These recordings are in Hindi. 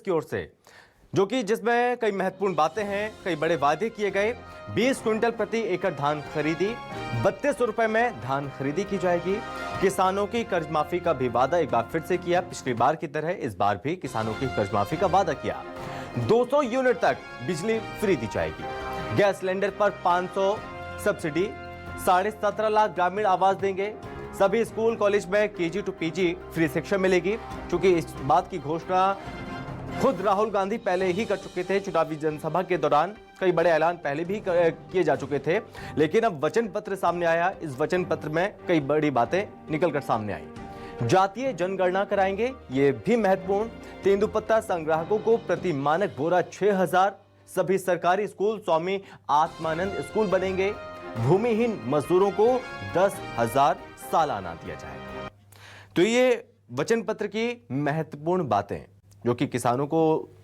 की ओर से, जो कि जिसमें कई महत्वपूर्ण बातें हैं, कई बड़े वादे किए गए। 20 क्विंटल प्रति एकड़ धान खरीदी, 3200 रुपए में धान खरीदी की जाएगी। किसानों की कर्ज माफी का भी वादा एक बार फिर से किया। पिछली बार की तरह इस बार भी किसानों की कर्ज माफी का वादा किया। 200 यूनिट तक बिजली फ्री दी जाएगी। गैस सिलेंडर पर 500 सब्सिडी, 17.5 लाख ग्रामीण आवास देंगे। सभी स्कूल कॉलेज में केजी टू पीजी फ्री शिक्षा मिलेगी। क्योंकि इस बात की घोषणा खुद राहुल गांधी पहले ही कर चुके थे। चुनावी जनसभा के दौरान कई बड़े ऐलान पहले भी किए जा चुके थे, लेकिन अब वचन पत्र सामने आया। इस वचन पत्र में कई बड़ी बातें निकलकर सामने आई। जातीय जनगणना कराएंगे, ये भी महत्वपूर्ण। तेंदुपत्ता संग्राहकों को प्रति मानक बोरा 6000। सभी सरकारी स्कूल स्वामी आत्मानंद स्कूल बनेंगे। भूमिहीन मजदूरों को 10,000 सालाना दिया जाएगा। तो ये वचन पत्र की महत्वपूर्ण बातें जो कि किसानों को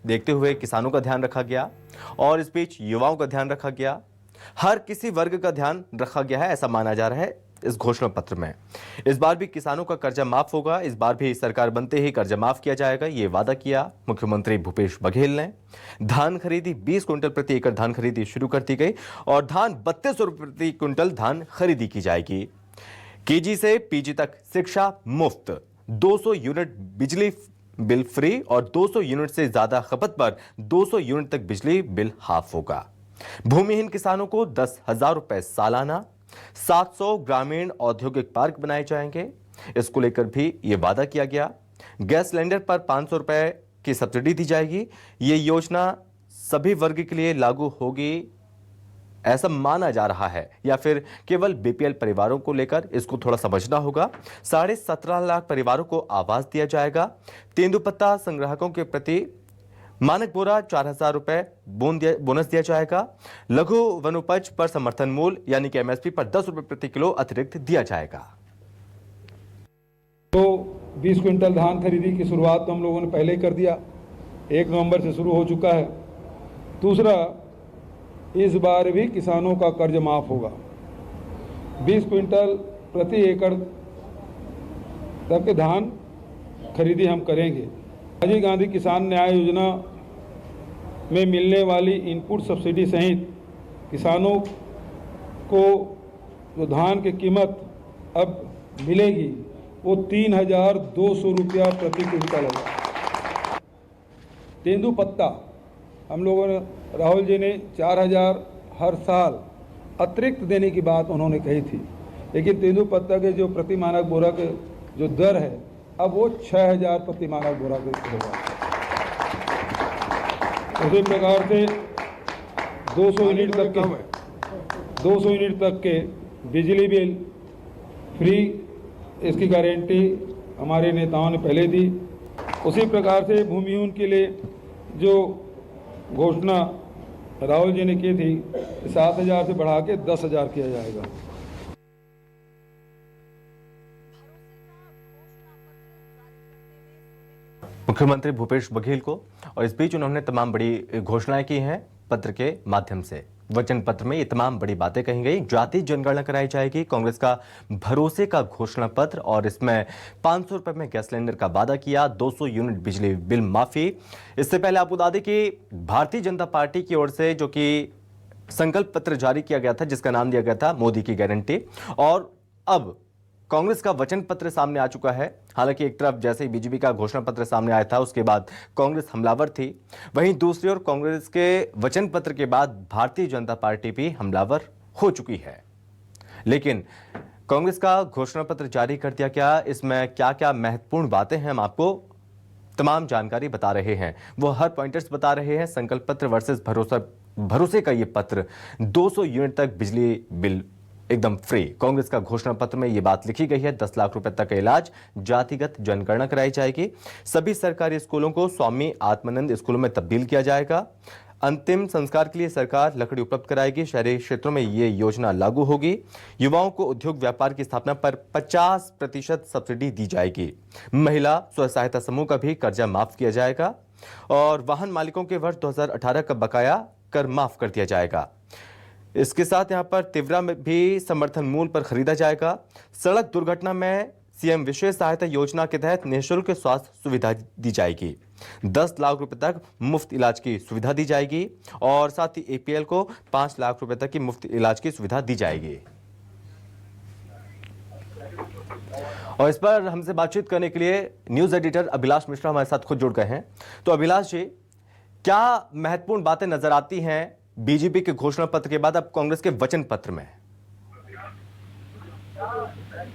देखते हुए किसानों का ध्यान रखा गया और इस बीच युवाओं का ध्यान रखा गया। हर किसी वर्ग का ध्यान रखा गया है, ऐसा माना जा रहा है इस घोषणा पत्र में। इस बार भी किसानों का कर्जा माफ होगा। इस बार भी सरकार बनते ही कर्जा माफ किया जाएगा, ये वादा किया मुख्यमंत्री भूपेश बघेल ने। धान खरीदी 20 क्विंटल प्रति एकड़ धान खरीदी शुरू कर दी गई और धान 3200 रुपए प्रति क्विंटल धान खरीदी की जाएगी। केजी से पीजी तक शिक्षा मुफ्त, 200 यूनिट बिजली बिल फ्री और 200 यूनिट से ज्यादा खपत पर 200 यूनिट तक बिजली बिल हाफ होगा। भूमिहीन किसानों को 10,000 रुपए सालाना। 700 ग्रामीण औद्योगिक पार्क बनाए जाएंगे, इसको लेकर भी यह वादा किया गया। गैस सिलेंडर पर 500 रुपए की सब्सिडी दी जाएगी। यह योजना सभी वर्ग के लिए लागू होगी, ऐसा माना जा रहा है, या फिर केवल बीपीएल परिवारों को लेकर, इसको थोड़ा समझना होगा। 17.5 लाख परिवारों को आवास दिया जाएगा। तेंदुपत्ता संग्राहकों के प्रति मानक बोरा 4000 रुपए बोनस दिया जाएगा। लघु वनोपज पर समर्थन मूल्य यानी कि एमएसपी पर 10 रुपए प्रति किलो अतिरिक्त दिया जाएगा। तो 20 क्विंटल धान खरीदी की शुरुआत तो हम लोगों ने पहले ही कर दिया, 1 नवंबर से शुरू हो चुका है। दूसरा, इस बार भी किसानों का कर्ज माफ होगा। 20 क्विंटल प्रति एकड़ तक धान खरीदी हम करेंगे। राजीव गांधी किसान न्याय योजना में मिलने वाली इनपुट सब्सिडी सहित किसानों को जो धान की कीमत अब मिलेगी वो 3,200 रुपया प्रति क्विंटल होगा। तेंदुपत्ता हम लोगों ने, राहुल जी ने 4,000 हर साल अतिरिक्त देने की बात उन्होंने कही थी, लेकिन तेंदुपत्ता के जो प्रति मानक बोरा के जो दर है अब वो 6,000 प्रति मानक बोरा के होगा। उसी प्रकार से 200 यूनिट तक के बिजली बिल फ्री, इसकी गारंटी हमारे नेताओं ने पहले दी। उसी प्रकार से भूमिहीन के लिए जो घोषणा राहुल जी ने की थी, 7,000 से बढ़ा के 10,000 किया जाएगा। मुख्यमंत्री भूपेश बघेल को, और इस बीच उन्होंने तमाम बड़ी घोषणाएं की हैं पत्र के माध्यम से। वचन पत्र में ये तमाम बड़ी बातें कही गई। जातीय जनगणना कराई जाएगी, कांग्रेस का भरोसे का घोषणा पत्र, और इसमें 500 रुपए में गैस सिलेंडर का वादा किया। 200 यूनिट बिजली बिल माफी। इससे पहले आपको बता दें कि भारतीय जनता पार्टी की ओर से जो कि संकल्प पत्र जारी किया गया था, जिसका नाम दिया गया था मोदी की गारंटी, और अब कांग्रेस का वचन पत्र सामने आ चुका है। हालांकि एक तरफ जैसे ही बीजेपी का घोषणा पत्र सामने आया था उसके बाद कांग्रेस हमलावर थी, वहीं दूसरी ओर कांग्रेस के वचन पत्र के बाद भारतीय जनता पार्टी भी हमलावर हो चुकी है। लेकिन कांग्रेस का घोषणा पत्र जारी कर दिया गया, इसमें क्या क्या महत्वपूर्ण बातें हैं हम आपको तमाम जानकारी बता रहे हैं, वो हर पॉइंटर्स बता रहे हैं। संकल्प पत्र वर्सेस भरोसे का ये पत्र, 200 यूनिट तक बिजली बिल एकदम फ्री। कांग्रेस का घोषणा पत्र में यह बात लिखी गई है। 10 लाख रुपए तक का इलाज, जातिगत जनगणना कराई जाएगी। सभी सरकारी स्कूलों को स्वामी आत्मानंद स्कूलों में तब्दील किया जाएगा। अंतिम संस्कार के लिए सरकार लकड़ी उपलब्ध कराएगी। शहरी क्षेत्रों में यह योजना लागू होगी। युवाओं को उद्योग व्यापार की स्थापना पर 50% सब्सिडी दी जाएगी। महिला स्व सहायता समूह का भी कर्जा माफ किया जाएगा और वाहन मालिकों के वर्ष 2018 का बकाया कर माफ कर दिया जाएगा। इसके साथ यहां पर तिवरा में भी समर्थन मूल्य पर खरीदा जाएगा। सड़क दुर्घटना में सीएम विशेष सहायता योजना के तहत निःशुल्क स्वास्थ्य सुविधा दी जाएगी। 10 लाख रुपए तक मुफ्त इलाज की सुविधा दी जाएगी और साथ ही एपीएल को 5 लाख रुपए तक की मुफ्त इलाज की सुविधा दी जाएगी। और इस पर हमसे बातचीत करने के लिए न्यूज एडिटर अभिलाष मिश्रा हमारे साथ खुद जुड़ गए हैं। तो अभिलाष जी, क्या महत्वपूर्ण बातें नजर आती हैं बीजेपी के घोषणा पत्र के बाद अब कांग्रेस के वचन पत्र में?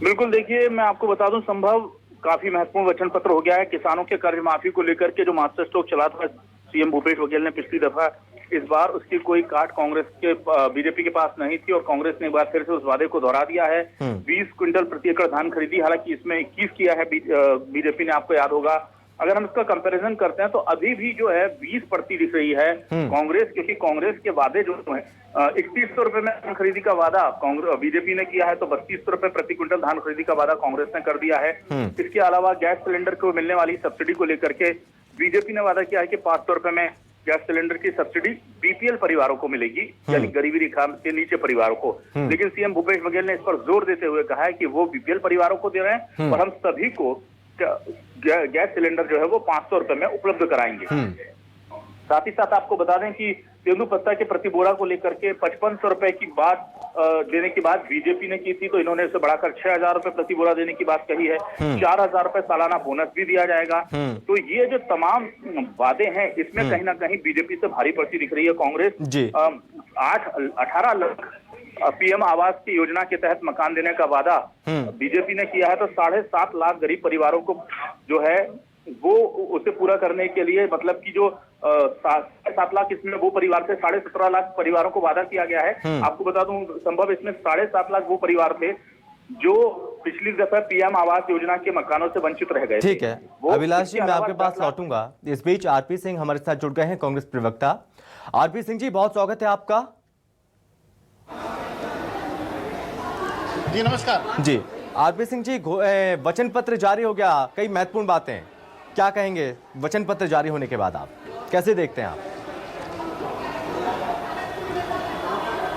बिल्कुल, देखिए मैं आपको बता दूं, संभव काफी महत्वपूर्ण वचन पत्र हो गया है। किसानों के कर्ज माफी को लेकर के जो मास्टर स्ट्रोक चला था सीएम भूपेश बघेल ने पिछली दफा, इस बार उसकी कोई काट कांग्रेस के बीजेपी के पास नहीं थी और कांग्रेस ने एक बार फिर से उस वादे को दोहरा दिया है। 20 क्विंटल प्रति एकड़ धान खरीदी, हालांकि इसमें 21 किया है बीजेपी ने, आपको याद होगा। अगर हम इसका कंपैरिजन करते हैं तो अभी भी जो है 20 प्रति दिख रही है कांग्रेस, क्योंकि कांग्रेस के वादे जो है 3100 रुपए में धान खरीदी का वादा कांग्रेस बीजेपी ने किया है, तो 3200 रुपए प्रति क्विंटल धान खरीदी का वादा कांग्रेस ने कर दिया है। इसके अलावा गैस सिलेंडर को मिलने वाली सब्सिडी को लेकर के बीजेपी ने वादा किया है कि 500 रुपए में गैस सिलेंडर की सब्सिडी बीपीएल परिवारों को मिलेगी, यानी गरीबी रेखा के नीचे परिवारों को। लेकिन सीएम भूपेश बघेल ने इस पर जोर देते हुए कहा है कि वो बीपीएल परिवारों को दे रहे हैं और हम सभी को गैस सिलेंडर जो है वो 500 रुपए में उपलब्ध कराएंगे। साथ ही साथ आपको बता दें कि तेंदुपत्ता के प्रति बोरा को लेकर के 5500 रुपए की बात देने की बात बीजेपी ने की थी, तो इन्होंने इसे बढ़ाकर 6000 रुपए प्रति बोरा देने की बात कही है। 4000 रुपए सालाना बोनस भी दिया जाएगा। तो ये जो तमाम वादे हैं, इसमें कहीं ना कहीं बीजेपी से भारी पड़ती दिख रही है कांग्रेस। 18 लाख पीएम आवास की योजना के तहत मकान देने का वादा बीजेपी ने किया है, तो 7.5 लाख गरीब परिवारों को जो है वो उसे पूरा करने के लिए, मतलब कि जो 7 लाख, इसमें वो परिवार से 17.5 लाख परिवारों को वादा किया गया है। आपको बता दूं, संभव इसमें 7.5 लाख वो परिवार थे जो पिछली दफा पीएम आवास योजना के मकानों से वंचित रह गए। ठीक है अभिलाष जी, मैं आपके पास लौटूंगा। इस बीच आरपी सिंह हमारे साथ जुड़ गए हैं, कांग्रेस प्रवक्ता। आरपी सिंह जी, बहुत स्वागत है आपका। जी नमस्कार जी। आरपी सिंह जी, वचन पत्र जारी हो गया, कई महत्वपूर्ण बातें, क्या कहेंगे वचन पत्र जारी होने के बाद, आप कैसे देखते हैं आप?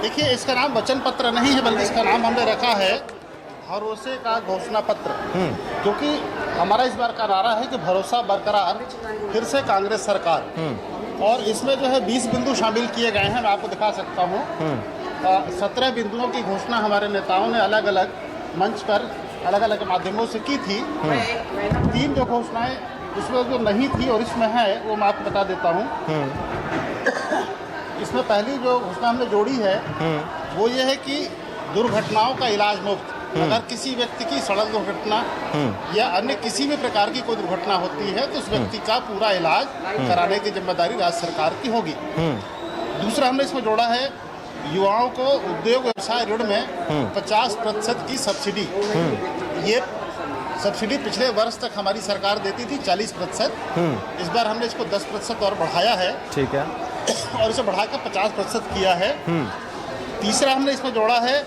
देखिए, इसका नाम वचन पत्र नहीं है, बल्कि इसका नाम हमने रखा है भरोसे का घोषणा पत्र, क्योंकि हमारा इस बार का नारा है कि भरोसा बरकरार, फिर से कांग्रेस सरकार। और इसमें जो है 20 बिंदु शामिल किए गए हैं, मैं आपको दिखा सकता हूँ। 17 बिंदुओं की घोषणा हमारे नेताओं ने अलग अलग मंच पर अलग अलग माध्यमों से की थी। 3 जो घोषणाएं उसमें जो नहीं थी और इसमें है, वो मैं आपको बता देता हूँ। इसमें पहली जो घोषणा हमने जोड़ी है वो ये है कि दुर्घटनाओं का इलाज मुफ्त। अगर किसी व्यक्ति की सड़क दुर्घटना या अन्य किसी भी प्रकार की कोई दुर्घटना होती है तो उस व्यक्ति का पूरा इलाज कराने की जिम्मेदारी राज्य सरकार की होगी। दूसरा हमने इसमें जोड़ा है युवाओं को उद्योग व्यवसाय ऋण में 50% की सब्सिडी। ये सब्सिडी पिछले वर्ष तक हमारी सरकार देती थी 40%। इस बार हमने इसको 10% और बढ़ाया है। ठीक है। और इसे बढ़ाकर 50% किया है। तीसरा हमने इसमें जोड़ा है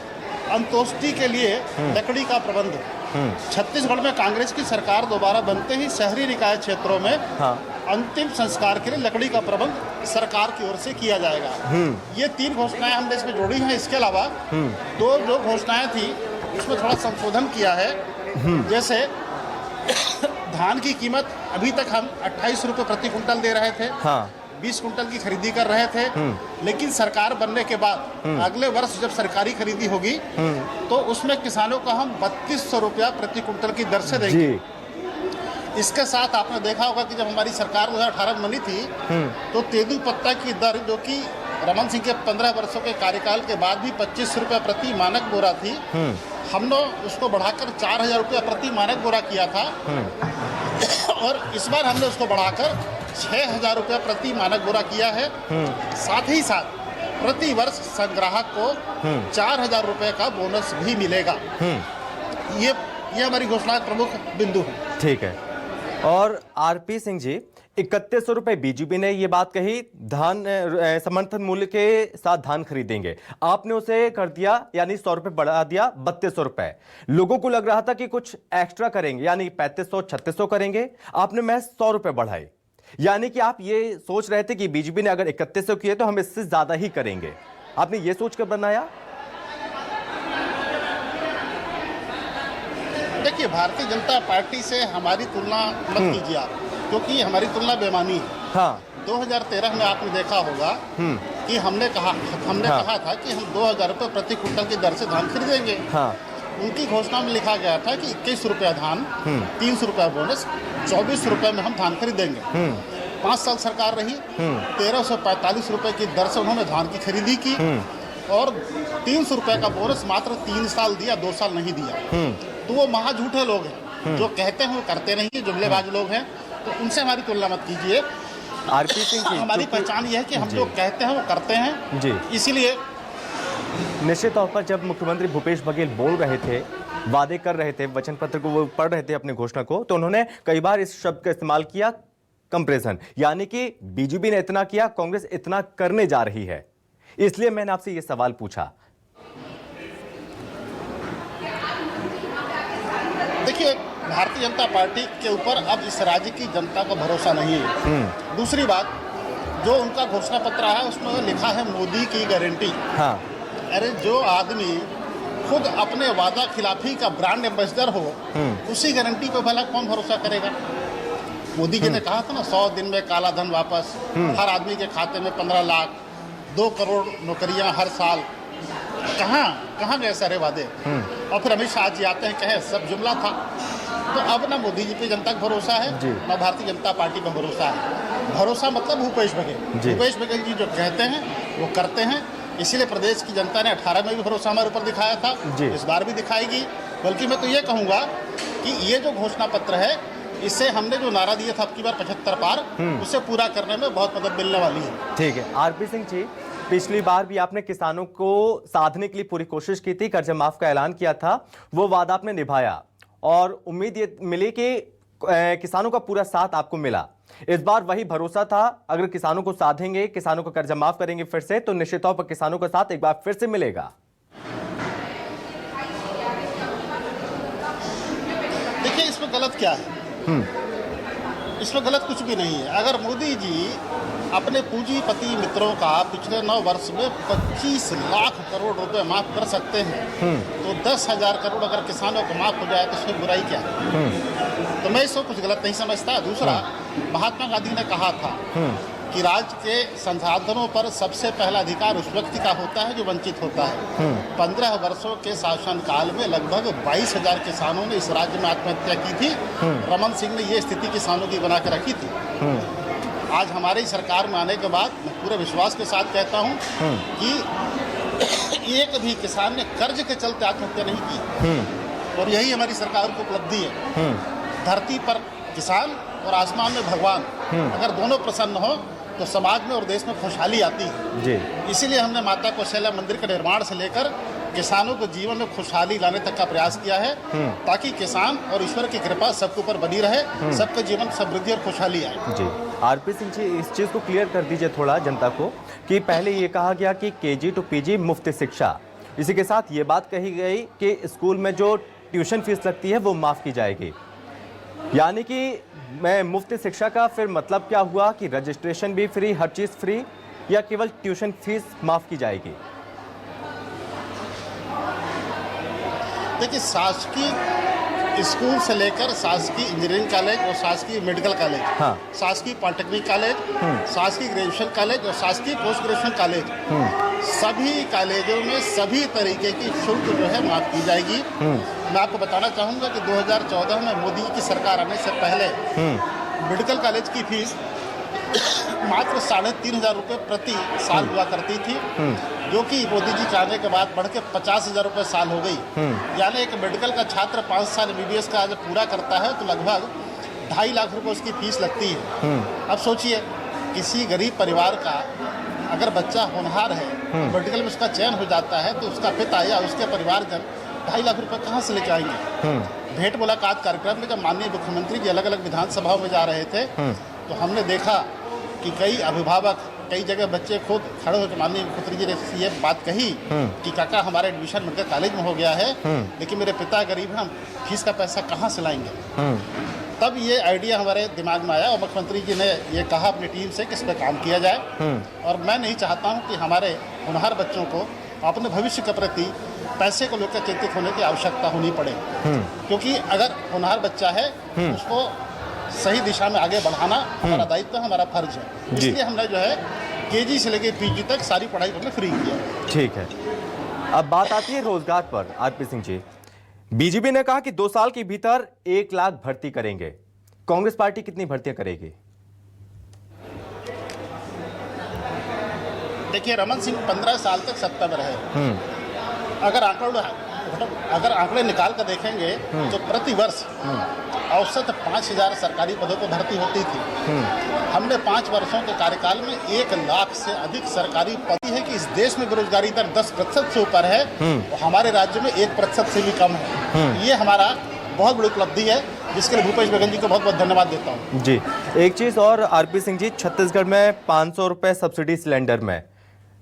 अंत्येष्टि के लिए लकड़ी का प्रबंध। छत्तीसगढ़ में कांग्रेस की सरकार दोबारा बनते ही शहरी निकाय क्षेत्रों में अंतिम संस्कार के लिए लकड़ी का प्रबंध सरकार की ओर से किया जाएगा। ये 3 घोषणाएं हमने इसमें जोड़ी हैं। इसके अलावा 2 जो घोषणाएं थी उसमें थोड़ा संशोधन किया है। जैसे धान की कीमत अभी तक हम 28 रुपये प्रति कुंटल दे रहे थे। 20 कुंटल की खरीदी कर रहे थे, लेकिन सरकार बनने के बाद अगले वर्ष जब सरकारी खरीदी होगी तो उसमें किसानों को हम 3200 रुपया प्रति कुंटल की दर से देंगे। इसके साथ आपने देखा होगा कि जब हमारी सरकार 2018 में बनी थी तो तेंदुपत्ता की दर, जो कि रमन सिंह के 15 वर्षों के कार्यकाल के बाद भी 25 रुपया प्रति मानक बोरा थी, हमने उसको बढ़ाकर 4000 रुपया प्रति मानक बोरा किया था। और इस बार हमने उसको बढ़ाकर 6000 रुपया प्रति मानक बोरा किया है। साथ ही साथ प्रति वर्ष संग्राहक को 4000 रुपये का बोनस भी मिलेगा। ये हमारी घोषणा के प्रमुख बिंदु है। ठीक है। और आरपी सिंह जी, 3100 रुपए बीजेपी ने ये बात कही, धान समर्थन मूल्य के साथ धान खरीदेंगे, आपने उसे कर दिया, यानी 100 रुपए बढ़ा दिया 3200 रुपए। लोगों को लग रहा था कि कुछ एक्स्ट्रा करेंगे, यानी 3500-3600 करेंगे, आपने महज 100 रुपए बढ़ाए। यानी कि आप ये सोच रहे थे कि बीजेपी ने अगर 3100 किए तो हम इससे ज्यादा ही करेंगे, आपने ये सोच कर बनाया? देखिए, देखिए, भारतीय जनता पार्टी से हमारी तुलना मत कीजिए आप, क्योंकि हमारी तुलना बेमानी है। हाँ 2013 में आपने देखा होगा कि हमने कहा था कि हम 2000 रुपये प्रति क्विंटल की दर से धान खरीदेंगे। हाँ उनकी घोषणा में लिखा गया था कि 21 रुपया धान, 300 रुपया बोनस, 24 रुपये में हम धान खरीदेंगे। 5 साल सरकार रही, 1345 रुपये की दर से उन्होंने धान की खरीदी की और 300 रुपये का बोनस मात्र 3 साल दिया, 2 साल नहीं दिया। तो वो महा झूठे लोग हैं, जो कहते हैं वो करते नहीं, जुमलेबाज लोग हैं। तो उनसे हमारी तुलना मत कीजिए। आरपी सिंह जी, हमारी पहचान ये है कि हम जो कहते हैं वो करते हैं जी। इसीलिए निश्चित तौर पर जब मुख्यमंत्री भूपेश बघेल बोल रहे थे, वादे कर रहे थे, वचन पत्र को वो पढ़ रहे थे अपनी घोषणा को, तो उन्होंने कई बार इस शब्द का इस्तेमाल किया, कंप्रेशन, यानी कि बीजेपी ने इतना किया, कांग्रेस इतना करने जा रही है। इसलिए मैंने आपसे ये सवाल पूछा। देखिए, भारतीय जनता पार्टी के ऊपर अब इस राज्य की जनता का भरोसा नहीं है। दूसरी बात, जो उनका घोषणा पत्र है उसमें लिखा है मोदी की गारंटी। हाँ अरे जो आदमी खुद अपने वादा खिलाफी का ब्रांड एम्बेसडर हो, उसी गारंटी पे भला कौन भरोसा करेगा। मोदी जी ने कहा था ना, 100 दिन में काला धन वापस, हर आदमी के खाते में 15 लाख, 2 करोड़ नौकरियां हर साल। कहाँ गए सारे वादे। और फिर अमित शाह जी आते हैं, कहे सब जुमला था। तो अब ना मोदी जी पे जनता का भरोसा है, ना भारतीय जनता पार्टी पर भरोसा है। भरोसा मतलब भूपेश बघेल। भूपेश बघेल जी जो कहते हैं वो करते हैं। इसीलिए प्रदेश की जनता ने 18 में भी भरोसा हमारे ऊपर दिखाया था, इस बार भी दिखाएगी। बल्कि मैं तो ये कहूँगा कि ये जो घोषणा पत्र है, इससे हमने जो नारा दिया था अब की बार 75 पार, उसे पूरा करने में बहुत मदद मिलने वाली है। ठीक है। आरपी सिंह जी, पिछली बार भी आपने किसानों को साधने के लिए पूरी कोशिश की थी, कर्ज माफ का ऐलान किया था, वो वादा आपने निभाया और उम्मीद ये मिली कि किसानों का पूरा साथ आपको मिला। इस बार वही भरोसा था, अगर किसानों को साधेंगे, किसानों का कर्जा माफ करेंगे फिर से, तो निश्चित तौर पर किसानों का साथ एक बार फिर से मिलेगा। देखिए, इसमें गलत क्या है? इसमें गलत कुछ भी नहीं है। अगर मोदी जी अपने पूंजीपति मित्रों का पिछले 9 वर्ष में 25 लाख करोड़ रुपए माफ कर सकते हैं, तो 10,000 करोड़ अगर किसानों को माफ हो जाए तो उसमें बुराई क्या है? तो मैं इसको कुछ गलत नहीं समझता। दूसरा, महात्मा गांधी ने कहा था कि राज्य के संसाधनों पर सबसे पहला अधिकार उस व्यक्ति का होता है जो वंचित होता है। 15 वर्षों के शासनकाल में लगभग 22,000 किसानों ने इस राज्य में आत्महत्या की थी। रमन सिंह ने ये स्थिति किसानों की बना के रखी थी। आज हमारी सरकार में आने के बाद मैं पूरे विश्वास के साथ कहता हूं कि एक भी किसान ने कर्ज के चलते आत्महत्या नहीं की। और यही हमारी सरकार की उपलब्धि है। धरती पर किसान और आसमान में भगवान, अगर दोनों प्रसन्न हो तो समाज में और देश में खुशहाली आती है जी। इसीलिए हमने माता कौशल्या मंदिर के निर्माण से लेकर किसानों को जीवन में खुशहाली लाने तक का प्रयास किया है, ताकि किसान और ईश्वर की कृपा सबके ऊपर बनी रहे, सबके जीवन समृद्धि और खुशहाली आए जी। आरपी सिंह जी, इस चीज़ को क्लियर कर दीजिए थोड़ा जनता को कि पहले ये कहा गया कि KG to PG मुफ्त शिक्षा, इसी के साथ ये बात कही गई कि स्कूल में जो ट्यूशन फीस लगती है वो माफ़ की जाएगी, यानी कि मैं मुफ्त शिक्षा का फिर मतलब क्या हुआ कि रजिस्ट्रेशन भी फ्री, हर चीज़ फ्री, या केवल ट्यूशन फीस माफ़ की जाएगी? देखिए, शासकीय स्कूल से लेकर शासकीय इंजीनियरिंग कॉलेज और शासकीय मेडिकल कॉलेज, शासकीय पॉलिटेक्निक कॉलेज, शासकीय ग्रेजुएशन कॉलेज और शासकीय पोस्ट ग्रेजुएशन कॉलेज, सभी कॉलेजों में सभी तरीके की शुल्क जो है माफ की जाएगी। मैं आपको बताना चाहूँगा कि 2014 में मोदी जी की सरकार आने से पहले मेडिकल कॉलेज की फीस मात्र 3,500 रुपये प्रति साल हुआ करती थी, जो कि मोदी जी के आने के बाद बढ़ के 50,000 रुपये साल हो गई। यानी एक मेडिकल का छात्र 5 साल MBBS का जब पूरा करता है तो लगभग 2.5 लाख रुपये उसकी फीस लगती है। अब सोचिए, किसी गरीब परिवार का अगर बच्चा होनहार है, मेडिकल में उसका चयन हो जाता है, तो उसका पिता या उसके परिवारजन 2.5 लाख रुपये कहाँ से लेके आएंगे? भेंट मुलाकात कार्यक्रम में जब माननीय मुख्यमंत्री जी अलग अलग विधानसभाओं में जा रहे थे, तो हमने देखा कि कई अभिभावक, कई जगह बच्चे खुद खड़े होकर माननीय मुख्यमंत्री जी ने ये बात कही कि काका हमारा एडमिशन मेडिकल कॉलेज में हो गया है, लेकिन मेरे पिता गरीब हैं, हम फीस का पैसा कहाँ से लाएंगे? तब ये आइडिया हमारे दिमाग में आया और मुख्यमंत्री जी ने ये कहा अपनी टीम से कि इस पर काम किया जाए। और मैं नहीं चाहता हूँ कि हमारे होनहार बच्चों को अपने भविष्य के प्रति पैसे को लेकर चिंतित होने की आवश्यकता होनी पड़े, क्योंकि अगर होनहार बच्चा है उसको सही दिशा में आगे बढ़ाना हमारा दायित्व है, हमारा फर्ज है। इसलिए हमने जो है केजी से लेकर पीजी तक सारी पढ़ाई हमने फ्री किया। ठीक है, अब बात आती है रोजगार पर। आरपी सिंह जी, बीजेपी ने कहा कि 2 साल के भीतर 1 लाख भर्ती करेंगे। कांग्रेस पार्टी कितनी भर्तियां करेगी? देखिए, रमन सिंह 15 साल तक सत्ता में रहे। अगर आंकड़े निकाल कर देखेंगे तो प्रति वर्ष औसत 5000 सरकारी पदों पर भर्ती होती थी। हमने 5 वर्षों के कार्यकाल में 1 लाख से अधिक सरकारी पद है कि इस देश में बेरोजगारी दर 10% से ऊपर है और हमारे राज्य में 1% से भी कम है। ये हमारा बहुत बड़ी उपलब्धि है, जिसके लिए भूपेश बघेल जी को बहुत बहुत धन्यवाद देता हूँ। जी, एक चीज और आरपी सिंह जी, छत्तीसगढ़ में 500 रुपए सब्सिडी सिलेंडर में,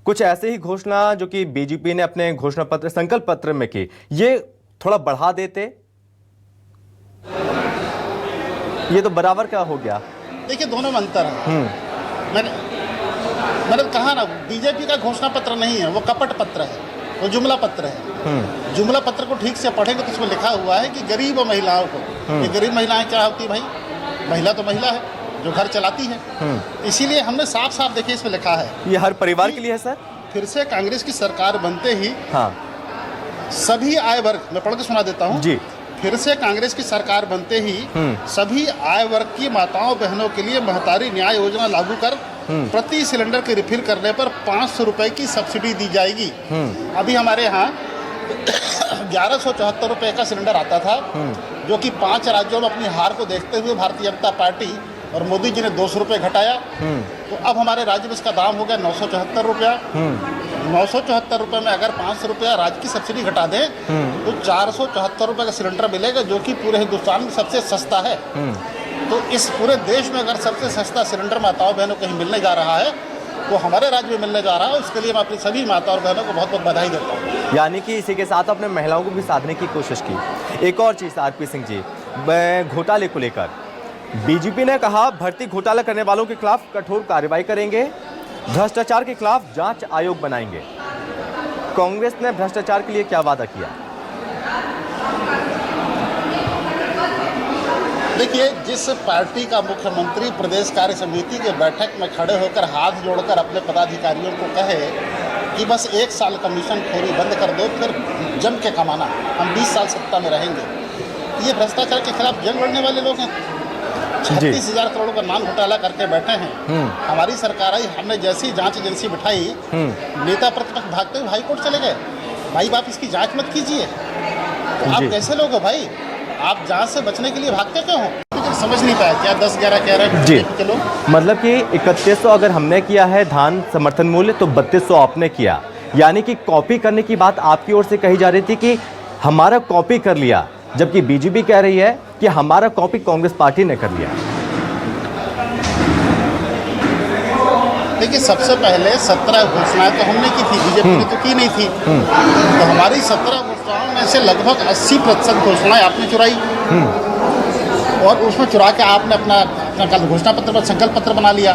कुछ ऐसे ही घोषणा जो कि बीजेपी ने अपने घोषणा पत्र, संकल्प पत्र में की, ये थोड़ा बढ़ा देते, ये तो बराबर का हो गया। देखिए, दोनों में अंतर है। मैंने कहा ना, बीजेपी का घोषणा पत्र नहीं है, वो कपट पत्र है, वो जुमला पत्र है। जुमला पत्र को ठीक से पढ़ेंगे तो उसमें लिखा हुआ है कि गरीब महिलाओं को, ये गरीब महिलाएं क्या होती है भाई? महिला तो महिला है जो घर चलाती है। इसीलिए हमने साफ साफ देखिए इसमें लिखा है, ये हर परिवार के लिए है सर। फिर से कांग्रेस की सरकार बनते ही सभी आय वर्ग, मैं पढ़ के सुना देता हूँ जी। फिर से कांग्रेस की सरकार बनते ही सभी आय वर्ग की माताओं बहनों के लिए महतारी न्याय योजना लागू कर प्रति सिलेंडर के रिफिल करने पर 500 रुपए की सब्सिडी दी जाएगी। अभी हमारे यहाँ 1174 रुपए का सिलेंडर आता था, जो कि 5 राज्यों में अपनी हार को देखते हुए भारतीय जनता पार्टी और मोदी जी ने 200 रुपये घटाया, तो अब हमारे राज्य में इसका दाम हो गया 974 रुपया। 974 रुपये में अगर 500 रुपया राज्य की सब्सिडी घटा दें तो 474 रुपये का सिलेंडर मिलेगा, जो कि पूरे हिंदुस्तान में सबसे सस्ता है। तो इस पूरे देश में अगर सबसे सस्ता सिलेंडर माताओं बहनों कहीं मिलने जा रहा है, वो हमारे राज्य में मिलने जा रहा है। उसके लिए मैं अपनी सभी माताओं और बहनों को बहुत बहुत बधाई देता हूँ। यानी कि इसी के साथ अपने महिलाओं को भी साधने की कोशिश की। एक और चीज़ आरपी सिंह जी, घोटाले को लेकर बीजेपी ने कहा भर्ती घोटाला करने वालों के खिलाफ कठोर कार्रवाई करेंगे, भ्रष्टाचार के खिलाफ जांच आयोग बनाएंगे। कांग्रेस ने भ्रष्टाचार के लिए क्या वादा किया? देखिए, जिस पार्टी का मुख्यमंत्री प्रदेश कार्य समिति के बैठक में खड़े होकर हाथ जोड़कर अपने पदाधिकारियों को कहे कि बस 1 साल कमीशन खोरी बंद कर दो, फिर जम के कमाना, हम 20 साल सत्ता में रहेंगे, ये भ्रष्टाचार के खिलाफ जंग लड़ने वाले लोग हैं। 36,000 करोड़ का नाम घोटाला करके बैठे हैं। हमारी सरकार आई, हमने जैसी जांच एजेंसी बिठाई, नेता प्रतिपक्ष भागते हुए हाईकोर्ट चले गए। भाई आप इसकी जांच मत कीजिए। तो आप कैसे लोग हो भाई? आप जांच से बचने के लिए भागते क्यों हो? तो समझ नहीं पाया क्या 10-11 कह रहे हैं जी। चलो, मतलब कि 3100 अगर हमने किया है धान समर्थन मूल्य, तो 3200 आपने किया, यानी कि कॉपी करने की बात आपकी ओर से कही जा रही थी कि हमारा कॉपी कर लिया, जबकि बीजेपी कह रही है कि हमारा कॉपी कांग्रेस पार्टी ने कर लिया। देखिए, सबसे पहले 17 घोषणाएं तो हमने की थी, बीजेपी ने तो की नहीं थी। तो हमारी 17 घोषणाओं में से लगभग 80% घोषणाएं आपने चुराई, और उसमें चुरा के आपने अपना घोषणा पत्र पर संकल्प पत्र बना लिया।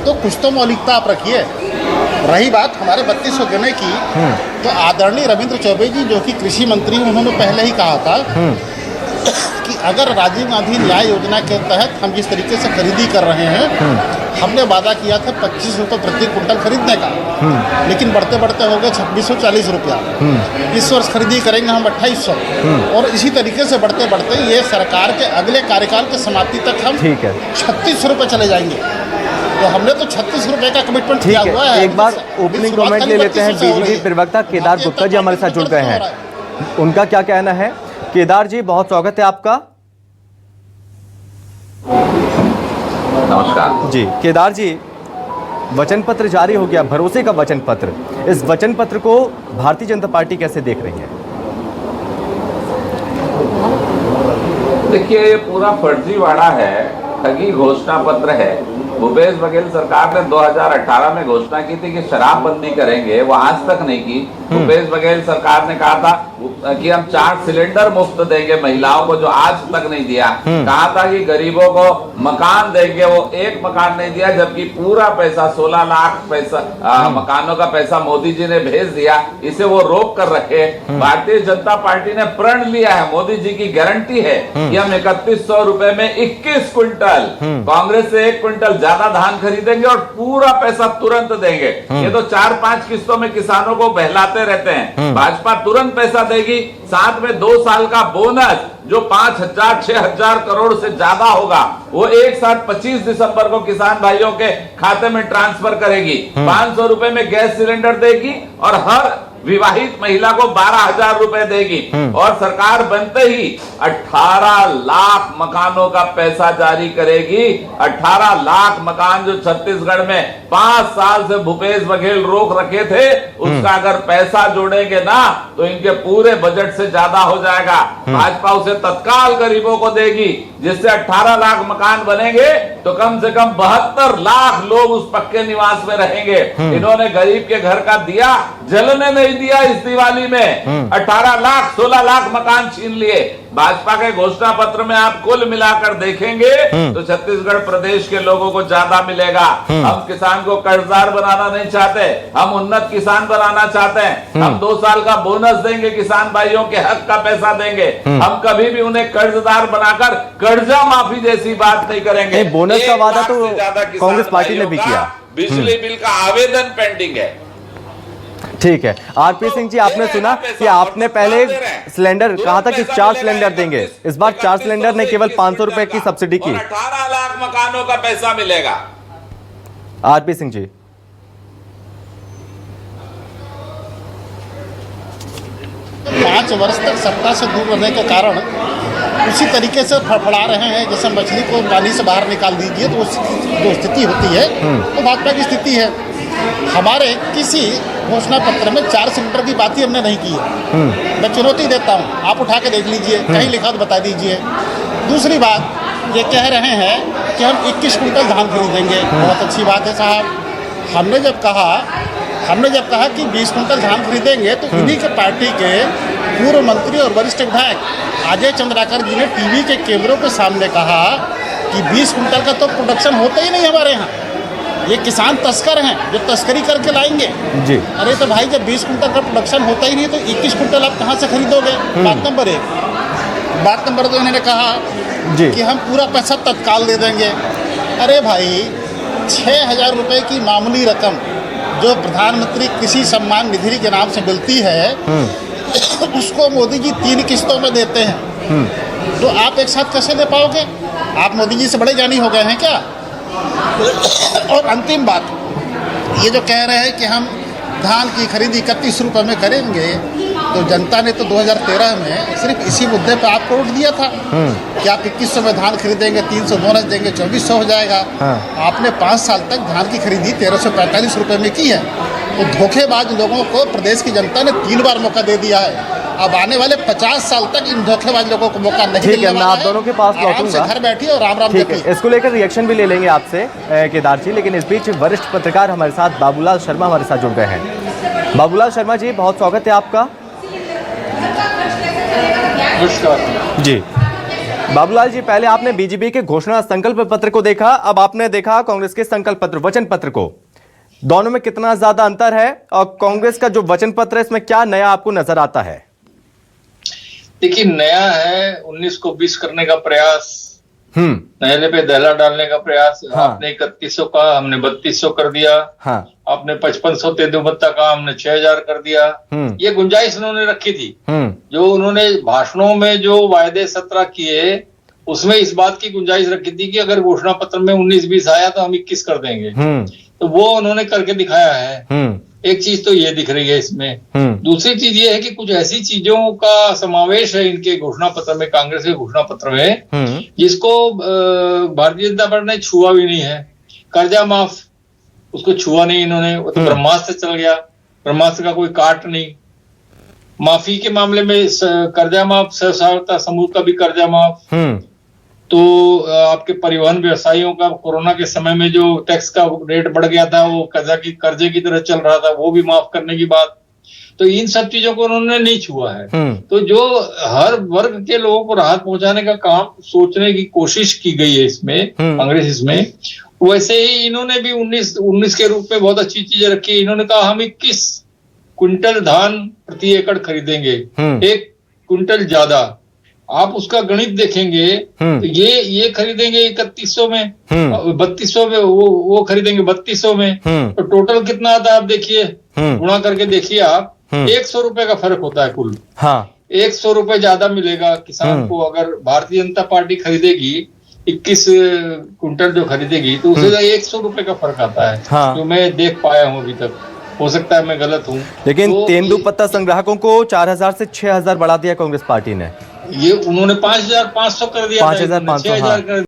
तो कुछ तो मौलिकता आप रखिए। रही बात हमारे 3200 देने की, तो आदरणीय रविंद्र चौबे जी जो कि कृषि मंत्री, उन्होंने पहले ही कहा था कि अगर राजीव गांधी न्याय योजना के तहत हम जिस तरीके से खरीदी कर रहे हैं, हमने वादा किया था 25 रुपये प्रति कुंटल खरीदने का, लेकिन बढ़ते बढ़ते हो गए 2640 रुपया। इस वर्ष खरीदी करेंगे हम 2800, और इसी तरीके से बढ़ते बढ़ते ये सरकार के अगले कार्यकाल के समाप्ति तक हम 36 रुपये चले जाएंगे। तो हमने तो 36 रुपये का कमिटमेंट किया हुआ है। एक बार ओपनिंग कमेंट ले लेते हैं। बीजेपी प्रवक्ता केदार गुप्ता जी हमारे साथ जुड़ गए हैं, उनका क्या कहना है? केदार जी, बहुत स्वागत है आपका। नमस्कार जी। केदार जी, वचन पत्र जारी हो गया, भरोसे का वचन पत्र, इस वचन पत्र को भारतीय जनता पार्टी कैसे देख रही है? देखिए, ये पूरा फर्जीवाड़ा है, ठगी घोषणा पत्र है। भूपेश बघेल सरकार ने 2018 में घोषणा की थी कि शराबबंदी करेंगे, वो आज तक नहीं की। भूपेश बघेल सरकार ने कहा था कि हम 4 सिलेंडर मुफ्त देंगे महिलाओं को, जो आज तक नहीं दिया। कहा था कि गरीबों को मकान देंगे, वो एक मकान नहीं दिया, जबकि पूरा पैसा 16 लाख पैसा मकानों का पैसा मोदी जी ने भेज दिया। इसे वो रोक कर रखे। भारतीय जनता पार्टी ने प्रण लिया है, मोदी जी की गारंटी है कि हम 3100 रुपए में 21 क्विंटल, कांग्रेस से 1 क्विंटल ज्यादा धान खरीदेंगे और पूरा पैसा तुरंत देंगे। ये तो 4-5 किस्तों में किसानों को बहलाते रहते हैं। भाजपा तुरंत पैसा देगी, साथ में 2 साल का बोनस जो 5,000-6,000 करोड़ से ज्यादा होगा, वो एक साथ 25 दिसंबर को किसान भाइयों के खाते में ट्रांसफर करेगी। 500 रुपए में गैस सिलेंडर देगी और हर विवाहित महिला को 12,000 रुपए देगी। और सरकार बनते ही 18 लाख मकानों का पैसा जारी करेगी। 18 लाख मकान जो छत्तीसगढ़ में 5 साल से भूपेश बघेल रोक रखे थे, उसका अगर पैसा जोड़ेंगे ना तो इनके पूरे बजट से ज्यादा हो जाएगा। भाजपा उसे तत्काल गरीबों को देगी, जिससे 18 लाख मकान बनेंगे तो कम से कम 72 लाख लोग उस पक्के निवास में रहेंगे। इन्होंने गरीब के घर का दिया जलने नहीं दिया। इस दिवाली में 18 लाख 16 लाख मकान छीन लिए। भाजपा के घोषणा पत्र में आप कुल मिलाकर देखेंगे तो छत्तीसगढ़ प्रदेश के लोगों को ज्यादा मिलेगा। हम किसान को कर्जदार बनाना नहीं चाहते, हम उन्नत किसान बनाना चाहते हैं। हम 2 साल का बोनस देंगे, किसान भाइयों के हक का पैसा देंगे। हम कभी भी उन्हें कर्जदार बनाकर कर्जा माफी जैसी बात नहीं करेंगे। बोनस का वादा तो कांग्रेस पार्टी ने भी किया। बिजली बिल का आवेदन पेंडिंग है। ठीक है, आरपी सिंह जी, आपने सुना कि आपने पहले सिलेंडर कहा था कि 4 सिलेंडर देंगे, इस बार 4 सिलेंडर ने केवल 500 रुपए की सब्सिडी की। 18 लाख मकानों का पैसा मिलेगा। आरपी सिंह जी, 5 वर्ष तक सत्ता से दूर रहने के कारण उसी तरीके से फड़फड़ा रहे हैं जैसे मछली को पानी से बाहर निकाल दीजिए तो जो स्थिति होती है तो भाजपा की स्थिति है। हमारे किसी घोषणा पत्र में 4 सिलेंडर की बात ही हमने नहीं की है। मैं चुनौती देता हूँ, आप उठा के देख लीजिए, कहीं लिखा तो बता दीजिए। दूसरी बात ये कह रहे हैं कि हम 21 कुंटल धान खरीदेंगे। बहुत अच्छी बात है साहब। हमने जब कहा कि 20 कुंटल धान खरीदेंगे तो इन्हीं के पार्टी के पूर्व मंत्री और वरिष्ठ विधायक अजय चंद्राकर जी ने टीवी के कैमरों के सामने कहा कि 20 कुंटल का तो प्रोडक्शन होता ही नहीं हमारे यहाँ, ये किसान तस्कर हैं जो तस्करी करके लाएंगे जी। अरे तो भाई जब 20 कुंटल का प्रोडक्शन होता ही नहीं तो 21 कुंटल आप कहाँ से खरीदोगे? बात नंबर 1। बात नंबर 2, इन्होंने कहा जी कि हम पूरा पैसा तत्काल दे देंगे। अरे भाई 6,000 रुपये की मामूली रकम जो प्रधानमंत्री कृषि सम्मान निधि के नाम से मिलती है उसको मोदी जी 3 किस्तों में देते हैं। तो आप एक साथ कैसे दे पाओगे? आप मोदी जी से बड़े ज्ञानी हो गए हैं क्या? और अंतिम बात, ये जो कह रहे हैं कि हम धान की खरीदी 31 रुपये में करेंगे, तो जनता ने तो 2013 में सिर्फ इसी मुद्दे पर आपको वोट दिया था कि आप 2100 में धान खरीदेंगे, 300 बोनस देंगे, 2400 हो जाएगा। आपने 5 साल तक धान की खरीदी 1345 रुपये में की है। तो धोखेबाज लोगों को प्रदेश की जनता ने 3 बार मौका दे दिया है। अब आने वाले 50 साल तक इन धोखेबाज लोगों को मौका नहीं ठीक है, मैं आप दोनों के पास लौटूंगा। घर बैठिए और राम राम ठीक है, इसको लेकर रिएक्शन भी ले लेंगे आपसे केदार जी, लेकिन इस बीच वरिष्ठ पत्रकार हमारे साथ बाबूलाल शर्मा हमारे साथ जुड़ गए हैं। बाबूलाल शर्मा जी, बहुत स्वागत है आपका। नमस्कार जी। बाबूलाल जी, पहले आपने बीजेपी के घोषणा संकल्प पत्र को देखा, अब आपने देखा कांग्रेस के संकल्प पत्र वचन पत्र को, दोनों में कितना ज्यादा अंतर है और कांग्रेस का जो वचन पत्र है इसमें क्या नया आपको नजर आता है? देखिए, नया है 19 को 20 करने का प्रयास, नहले पे दहला डालने का प्रयास। हाँ। आपने 3100 का, हमने 3200 कर दिया। हाँ। आपने 5500 तेंदुपत्ता का, हमने 6000 कर दिया। ये गुंजाइश उन्होंने रखी थी। जो उन्होंने भाषणों में जो वायदे 17 किए उसमें इस बात की गुंजाइश रखी थी कि अगर घोषणा पत्र में 19-20 आया तो हम 21 कर देंगे। तो वो उन्होंने करके दिखाया है। एक चीज तो ये दिख रही है इसमें। दूसरी चीज ये है कि कुछ ऐसी चीजों का समावेश है इनके घोषणा पत्र में, कांग्रेस के घोषणा पत्र में, जिसको भारतीय जनता पार्टी ने छुआ भी नहीं है। कर्जा माफ, उसको छुआ नहीं इन्होंने, वो तो ब्रह्मास्त्र चल गया, ब्रह्मास्त्र का कोई काट नहीं। माफी के मामले में कर्जा माफ, सहसहायता समूह का भी कर्जा माफ। तो आपके परिवहन व्यवसायियों का कोरोना के समय में जो टैक्स का रेट बढ़ गया था, वो कर्जे की तरह चल रहा था, वो भी माफ करने की बात। तो इन सब चीजों को उन्होंने नहीं छुआ है। तो जो हर वर्ग के लोगों को राहत पहुंचाने का काम सोचने की कोशिश की गई है इसमें, कांग्रेस इसमें, वैसे ही इन्होंने भी 19 के रूप में बहुत अच्छी चीजें रखी। इन्होंने कहा हम 21 क्विंटल धान प्रति एकड़ खरीदेंगे, 1 क्विंटल ज्यादा। आप उसका गणित देखेंगे तो ये खरीदेंगे 3100 में, 3200 में, वो खरीदेंगे 3200 में, तो टोटल कितना आता है आप देखिए, गुणा करके देखिए आप, 100 रुपए का फर्क होता है कुल। हाँ, 100 रुपए ज्यादा मिलेगा किसान को। अगर भारतीय जनता पार्टी खरीदेगी 21 क्विंटल जो खरीदेगी तो उसे 100 रुपए का फर्क आता है। हाँ। जो मैं देख पाया हूँ अभी तक, हो सकता है मैं गलत हूँ। लेकिन तो तेंदुपत्ता संग्राहकों को 4000 से 6000 बढ़ा दिया कांग्रेस पार्टी ने। ये उन्होंने 5500 कर दिया, 5500, 6000 कर